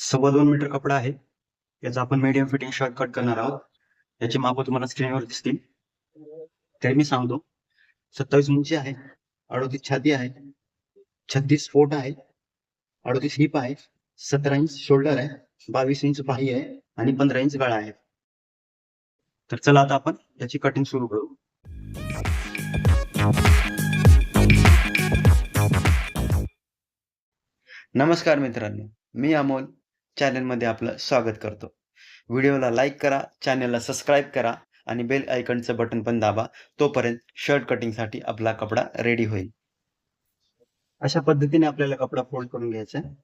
2.25 metre कपडा आहे. याचा आपण मीडियम फिटिंग शर्ट कट करणार आहोत. याची माप तुम्हाला स्क्रीनवर दिसतील. तर मी सांगतो, 27 उंची आहे, 38 छाती आहे, 36 पोट आहे, 38 हिप आहे, 17 इंच शोल्डर आहे, 22 इंच बाही आहे आणि 15 इंच गळा आहे. तर चला आता आपण याची कटिंग सुरू करू. नमस्कार मित्रांनो, मी अमोल चॅनलमध्ये आपलं स्वागत करतो. व्हिडिओला लाईक करा, चॅनलला सबस्क्राईब करा आणि बेल आयकॉनचं बटन पण दाबा. तोपर्यंत शर्ट कटिंगसाठी आपला कपडा रेडी होईल. अशा पद्धतीने आपल्याला कपडा फोल्ड करून घ्यायचा आहे.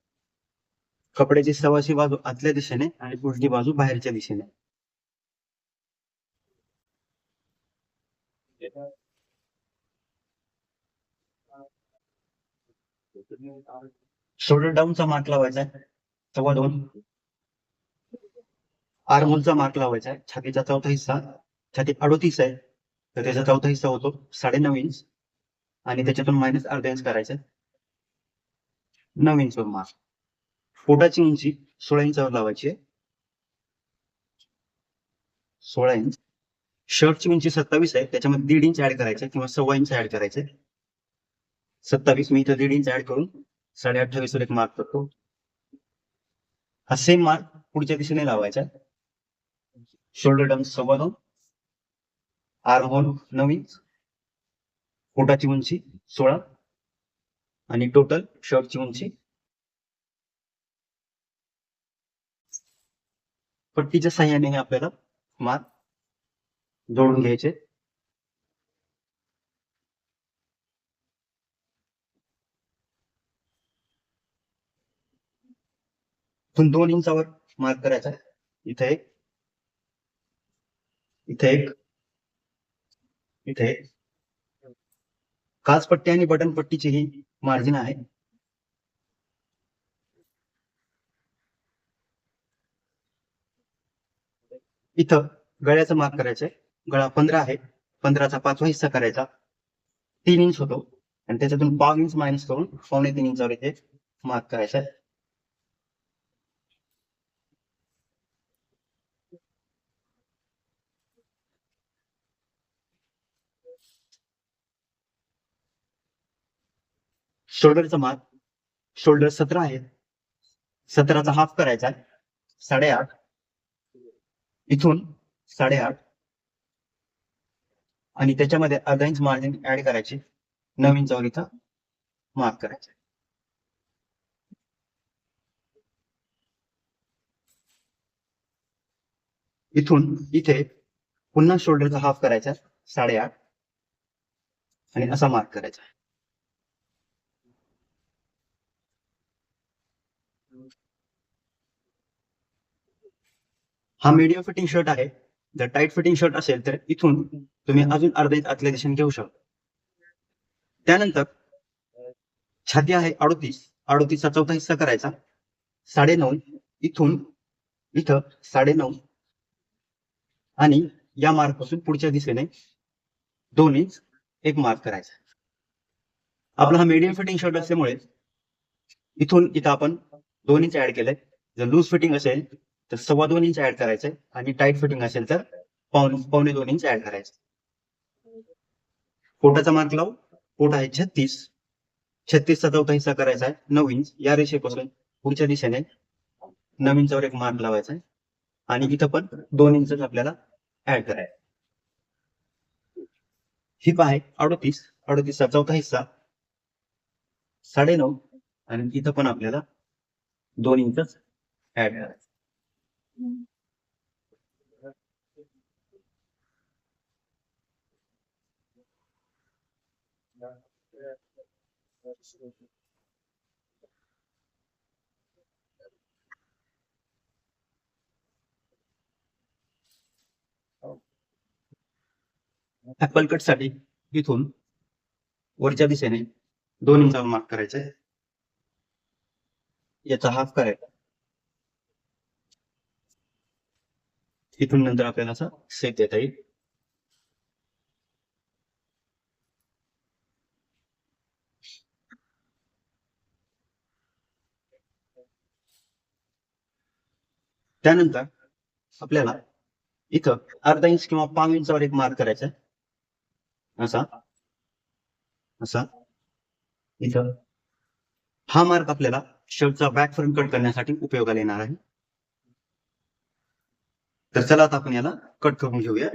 कपड्याची सवाशी बाजू आतल्या दिशेने आणि पुढची बाजू बाहेरच्या दिशेने. शोल्डर डाऊनचा मार्क लावायचा आहे 2.25. आर्महोलचा मार्क लावायचा आहे. छातीचा चौथा हिस्सा, छाती 38 आहे तर त्याचा चौथा हिस्सा होतो 9.5 इंच आणि त्याच्यातून मायनस अर्धा इंच करायचा 9 इंच वर मार्क. पोटाची उंची 16 इंचावर लावायची आहे, 16 इंच. शर्टची उंची 27 आहे, त्याच्यामध्ये 1.5 इंच ऍड करायचं किंवा 1.25 इंच ऍड करायचे. 27 मी इथं 1.5 इंच ऍड करून 28.5 वर एक मार्क करतो. हा सेम मार्क पुढच्या दिशेने लावायचा. शोल्डर डाऊन 2.25, आर्महोल 9 इंच, पोटाची उंची 16 आणि टोटल शर्टची उंची. पट्टीच्या साह्याने आपल्याला मार्क जोडून घ्यायचे. इथून 2 इंचावर मार्क करायचा. इथे एक, इथे एक, इथे एक. काचपट्टी आणि बटन पट्टीची ही मार्जिन आहे. इथं गळ्याचं मार्क करायचंय. गळा 15 आहे, 15चा 5वा हिस्सा करायचा, 3 इंच होतो आणि त्याच्यातून 1/2 इंच मायनस करून 2.25 इंचावर इथे मार्क करायचा आहे. शोल्डरचा मार्क, शोल्डर 17 आहे, 17चा हाफ करायचा 8.5, इथून 8.5 आणि त्याच्यामध्ये अर्धा इंच मार्जिन ऍड करायची, 9 इंचावर इथं मार्क करायचं. इथून इथे पुन्हा शोल्डरचा हाफ करायचा 8.5 आणि असा मार्क करायचा. हा मीडियम फिटिंग शर्ट आहे. जर टाईट फिटिंग शर्ट असेल तर इथून तुम्ही अजून अर्धा इंच आतल्या दिशेने घेऊ शकता. त्यानंतर छाती आहे 38, 38चा चौथा हिस्सा करायचा 9.5, इथून इथं 9.5 आणि या मार्क पासून पुढच्या दिशेने 2 इंच एक मार्क करायचा. आपला हा मीडियम फिटिंग शर्ट असल्यामुळे इथून इथं आपण 2 इंच ऍड केलंय. जर लूज फिटिंग असेल तर 2.25 इंच ऍड करायचंय आणि टाईट फिटिंग असेल तर 1.25 इंच ऍड करायचं. पोटाचा मार्क लावू. पोट आहे 36, 36चा चौथा हिस्सा करायचा आहे 9 इंच. या रेषेपासून पुढच्या दिशेने 9 इंचावर एक मार्क लावायचा आहे आणि इथं पण 2 इंच आपल्याला ऍड करायचं. हिप आहे 38, 38चा चौथा हिस्सा 9.5 आणि इथं पण आपल्याला 2 इंच ऍड करायचं. ऍपल कट साठी इथून वरच्या दिशेने 2 इंचावर मार्क करायचंय. याचा हाफ करायचा. इथून नंतर आपल्याला असा शेप देता येईल. त्यानंतर आपल्याला इथं अर्धा इंच किंवा 5 इंचावर एक मार्क करायचा आहे. असा असा इथं हा मार्क आपल्याला शर्टचा बॅक फ्रंट कट करण्यासाठी उपयोगाला येणार आहे. तर चला आता आपण याला कट करून घेऊया.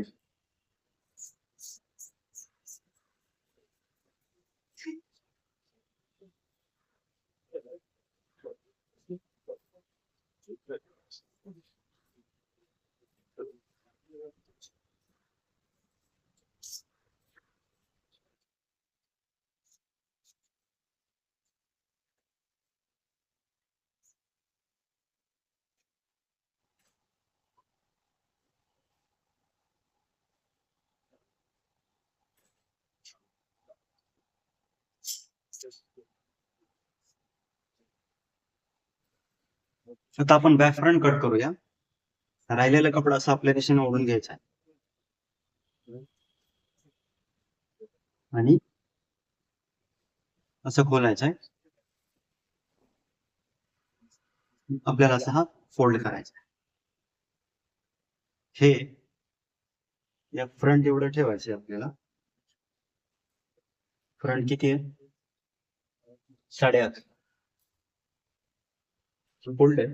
आता आपण बॅक फ्रंट कट करूया. राहिलेला कपडा असा आपल्या दिशेने ओढून घ्यायचा आहे आणि असं खोलायचं आहे. आपल्याला असा हा फोल्ड करायचा आहे. हे या फ्रंट एवढं ठेवायचं आहे आपल्याला. फ्रंट किती आहे? 11.5 फोल्ड आहे.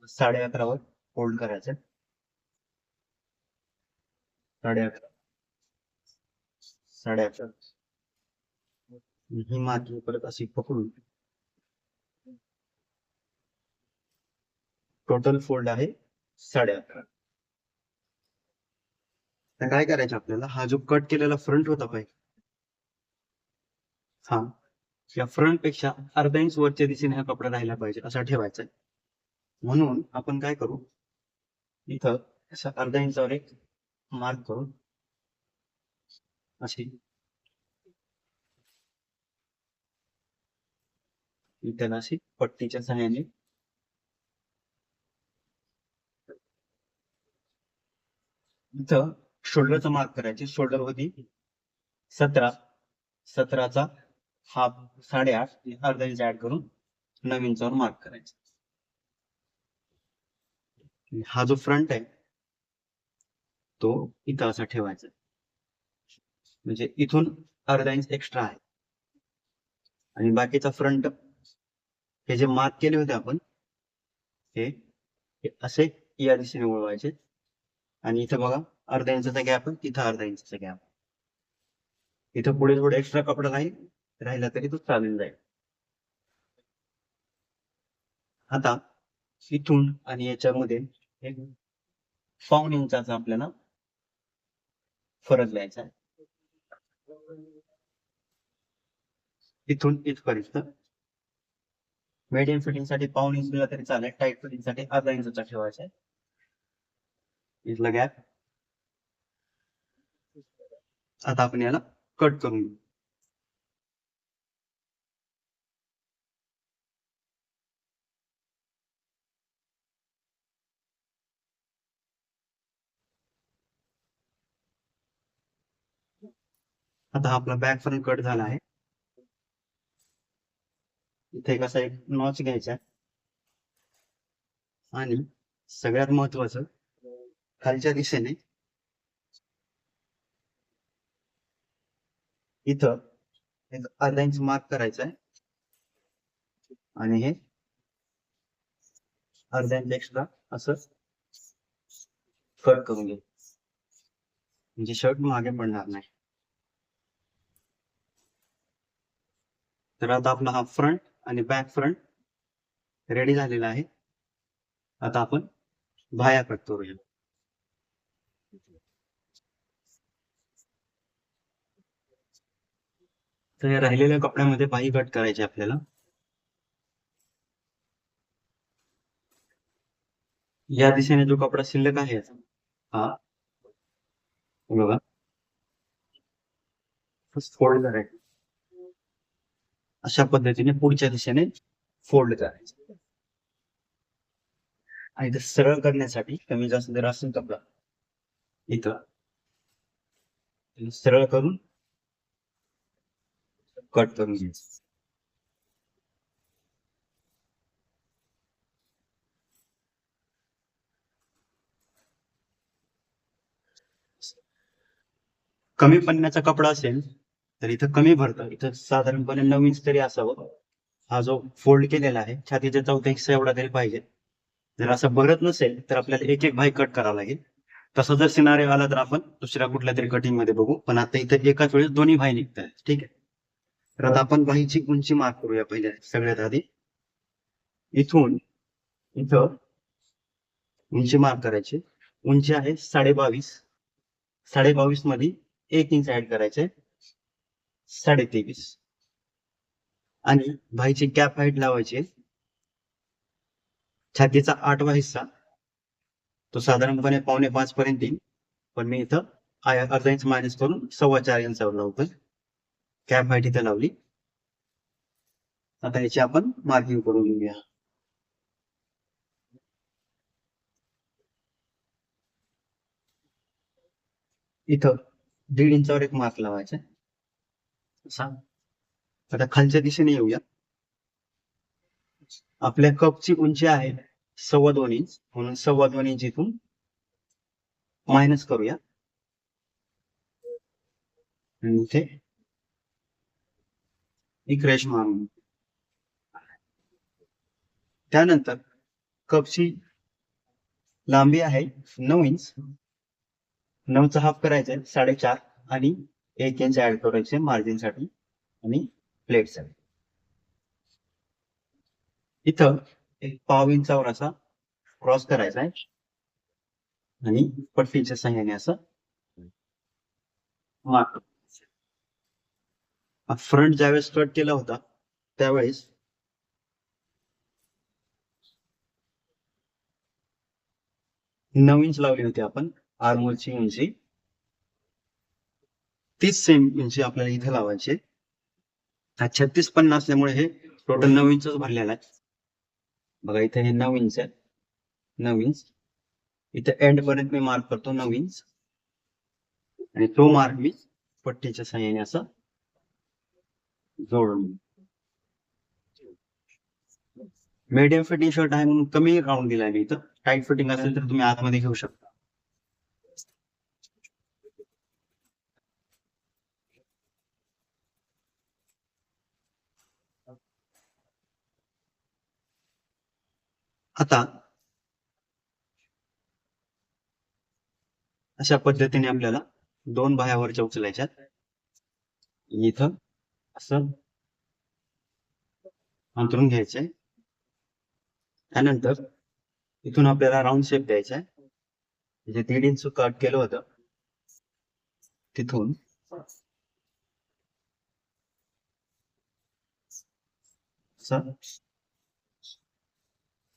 11.5 वर फोल्ड करायचं. 11.5 11.5 ही मार्किंग परत अशी पकडून टोटल फोल्ड आहे 11.5. तर काय करायचं आपल्याला, हा जो कट केलेला फ्रंट होता पाहिजे हा या फ्रंट पेक्षा अर्धा इंच वरच्या दिशेने हा कपडा राहिला पाहिजे असा ठेवायचा आहे. म्हणून आपण काय करू, इथं असा अर्धा इंचावर एक मार्क करून अशी त्याला अशी पट्टीच्या सहाय्याने इथं शोल्डरचा मार्क करायचे. शोल्डर होती 17चा हाफ 8.5 अर्धा इंच ऍड करून 9 इंचावर मार्क करायचा. हा जो फ्रंट आहे तो इथं असा ठेवायचा, म्हणजे इथून अर्धा इंच एक्स्ट्रा आहे आणि बाकीचा फ्रंट हे जे मार्क केले होते आपण हे असे या दिशेने वळवायचे आणि इथं बघा अर्धा इंचाचा गॅप आहे, इथं अर्धा इंचाचा गॅप. इथं पुढे थोडा एक्स्ट्रा कपडा राहिला तरी तो चालेल जाईल. आता इथून आणि याच्यामध्ये एक 1.5 इंचाचा आपल्याला फरक द्यायचा आहे. इथून इथपर्यंत मीडियम फिटिंग साठी 1.5 इंच दिला तरी चालेल, टाईट फिटिंग साठी अर्धा इंचाचा ठेवायचा आहे. इथला गॅप आता आपण याला कट करून घेऊ. आता आपला बॅक फ्रंट कट झाला आहे. इथे कसा एक नॉच घ्यायचा आणि सगळ्यात महत्वाचं खालच्या दिशेने इथं एक अर्धा इंच मार्क करायचा आहे आणि हे अर्धा इंच एक्स्ट्रा असं कट करून घे, म्हणजे शर्ट मागे पडणार नाही. तर आता आपला हा फ्रंट आणि बॅक फ्रंट रेडी झालेला आहे. आता आपण बाह्या कट करूया. तर या राहिलेल्या कपड्यामध्ये बाही कट करायची आपल्याला. या दिशेने जो कपडा शिल्लक आहे हा बघा फोल्ड करायचा, अशा पद्धतीने पुढच्या दिशेने फोल्ड करायचं. आणि ते सरळ करण्यासाठी कमी जास्त जर असेल कपडा इथं सरळ करून कट करून घ्यायचं. कमी पन्न्याचा कपडा असेल तर इथं कमी भरतं, इथं साधारणपणे 9 इंच तरी असावं. हा जो फोल्ड केलेला आहे छातीच्या चौथा हिस्सा एवढा तरी पाहिजे. जर असं भरत नसेल तर आपल्याला एक एक भाई कट करावा लागेल. तसा जर सिनारिओ आला तर आपण दुसऱ्या कुठल्या तरी कटिंग मध्ये बघू, पण आता इथं एकाच वेळेस दोन्ही भाई निघतात. ठीक आहे. तर आता आपण भाईची उंची मार्क करूया पहिल्या सगळ्यात आधी. इथून इथं उंची मार्क करायची. उंची आहे 22.5. 22.5 मध्ये 1 इंच ऍड करायचे, 23.5. आणि भाईची कॅप हाईट लावायची. छातीचा 8वा हिस्सा तो साधारणपणे 4.25 पर्यंत येईल, पण मी इथं अर्धा इंच मायनस करून 4.25 इंचावर लावतोय. कॅप हाईट इथे लावली. आता याची आपण मार्किंग करून घेऊया. इथं 1.5 इंचावर एक मार्क लावायचा. आता खालच्या दिशेने येऊया. आपल्या कपची उंची आहे 2.25 इंच, म्हणून 2.25 इंच इथून मायनस करूया. आणि इथे एक रेष मारून. त्यानंतर कपची लांबी आहे 9 इंच. 9चा हाफ करायचा 4.5 आणि 1 इंच ऍड करायचे मार्जिन साठी आणि प्लेट साठी. इथं एक पाव इंचावर असा क्रॉस करायचा आहे आणि पट्टीच्या सहाय्याने असं मार्क. फ्रंट ज्यावेळेस कट केला होता त्यावेळेस 9 इंच लावली होती आपण आर्मोलची उंची. तीच सेम उंची आपल्याला इथे लावायची. हा 36.50 असल्यामुळे हे टोटल 9 इंचच भरलेला आहे. बघा इथे हे 9 इंच आहे. 9 इंच इथे एंड पर्यंत मी मार्क करतो 9 इंच, आणि तो मार्क मी पट्टीच्या सहाय्याने असं जोडून. मीडियम फिटिंग शर्ट आहे म्हणून कमी राऊंड दिलाय मी इथं. टाईट फिटिंग असेल तर तुम्ही आतमध्ये घेऊ शकता. आता अशा पद्धतीने आपल्याला 2 बाह्यावरच्या उचलायच्यात. इथं असं अंतरून घ्यायचंय. त्यानंतर इथून आपल्याला राऊंड शेप द्यायचा आहे. म्हणजे 1.5 इंच कट केलं होतं तिथून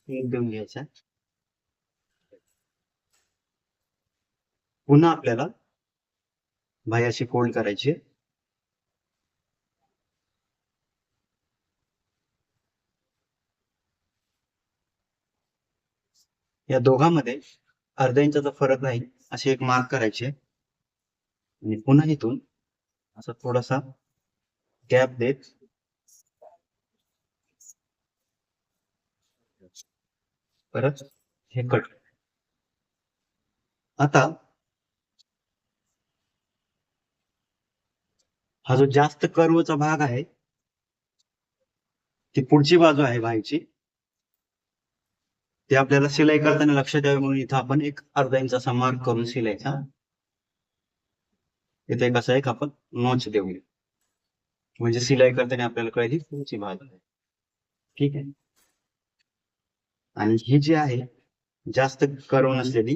देऊन घ्यायचा. पुन्हा आपल्याला बाह्य अशी फोल्ड करायची. या दोघांमध्ये अर्धा इंचाचा फरक राहील अशी एक मार्क करायची आणि पुन्हा इथून असं थोडासा गॅप देत परत हे कट. आता हा जो जास्त कर्वचा भाग आहे ती पुढची बाजू आहे बाईची, ते आपल्याला शिलाई करताना लक्षात यावे म्हणून इथं आपण एक अर्धा इंचाचा मार्क करून शिलायचा. इथे कसं एक आपण नॉच देऊया, म्हणजे शिलाई करताना आपल्याला कळेल ही पुढची बाजू आहे. ठीक आहे. आणि ही जी आहे जास्त कर्व नसलेली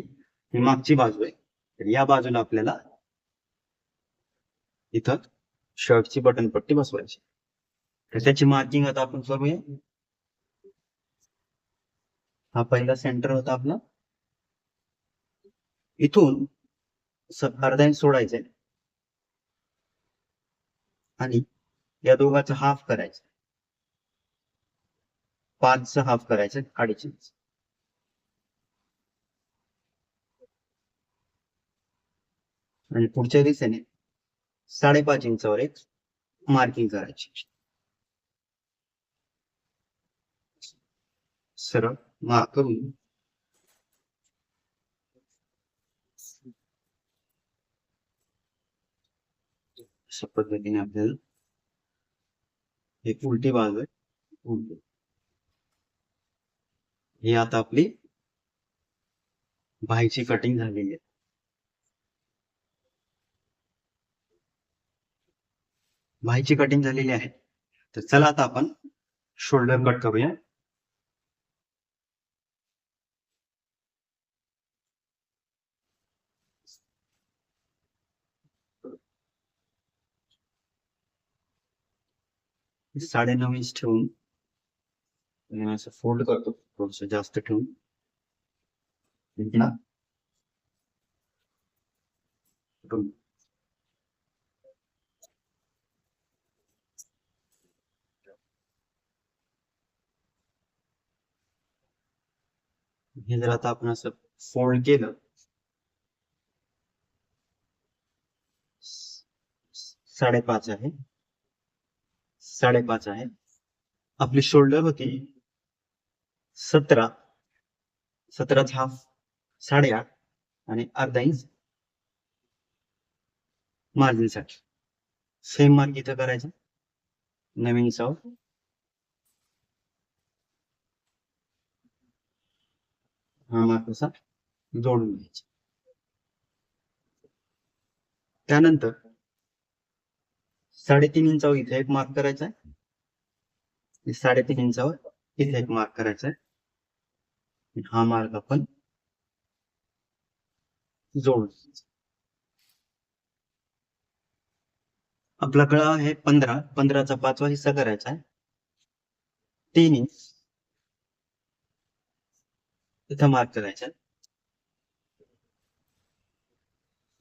ही मागची बाजू आहे. तर या बाजूला आपल्याला इथं शर्टची बटन पट्टी बसवायची. तर त्याची मार्किंग आता आपण करूया. हा पहिला सेंटर होता आपला. इथून अर्धा इंच सोडायचंय आणि या दोघांचा हाफ करायचं. 5चा हाफ करायचं 2.5 इंच. आणि पुढच्या दिशेने 5.5 इंचावर एक मार्किंग करायची. सरळ मार्क करून अशा पद्धतीने आपल्याला एक उलटी बाजू आहे, उलटी. ही आता आपली बाहीची कटिंग झालेली आहे. बाहीची कटिंग झालेली आहे. तर चला आता आपण शोल्डर कट करूया. साडे 9 इंच ठेवून आणि असं फोल्ड करतो, थोडस जास्त ठेवून. हे जर आता आपण असं फोल्ड केलं, 5.5 आहे, 5.5 आहे. आपली शोल्डर होती 17, 17चा हाफ 8.5 आणि अर्धा इंच मार्जिन साठी. सेम मार्क इथं करायचा, नवीन इंचावर. हा मार्क असा जोडून घ्यायचा. त्यानंतर 3.5 इंचावर इथे एक मार्क करायचा आहे, 3.5 इंचावर इथे एक मार्क करायचा आहे. हा मार्क आपण जोडू. आपला गळा आहे 15चा 5वा हिस्सा करायचा आहे, 3 इंच इथं मार्क करायचा.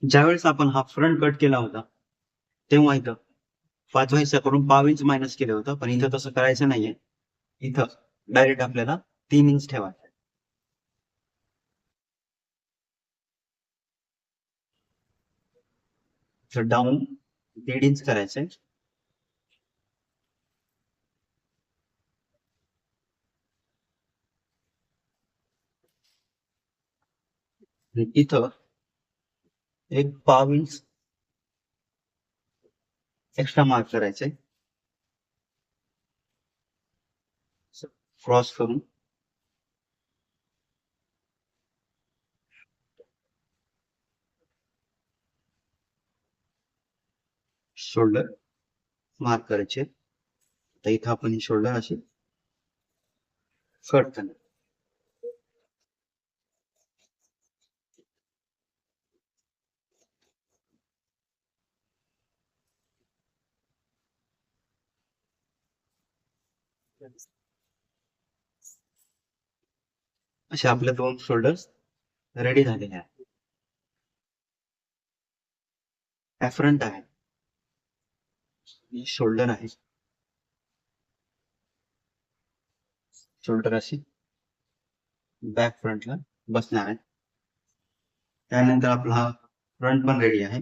ज्यावेळेस आपण हा फ्रंट कट केला होता तेव्हा इथं 5वा हिस्सा करून 5 इंच मायनस केलं होतं, पण इथं तसं करायचं नाहीये. इथं डायरेक्ट आपल्याला 3 इंच ठेवायचं. तर डाऊन 1.5 इंच करायचंय. इथं एक 1.5 इंच एक्स्ट्रा मार्क करायचंय, क्रॉस करून. शोल्डर मार्क करायचे. तर इथं आपण ही शोल्डर अशी कट करणार. असे आपले 2 शोल्डर्स रेडी झालेले आहेत. हा फ्रंट आहे, शोल्डर आहे. शोल्डर अशी बॅक फ्रंटला बसणार आहे. त्यानंतर आपला हा फ्रंट पण रेडी आहे.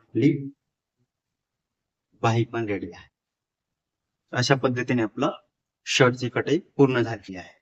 आपली बाही पण रेडी आहे. अशा पद्धतीने आपला शर्टची कटाई पूर्ण झाली आहे.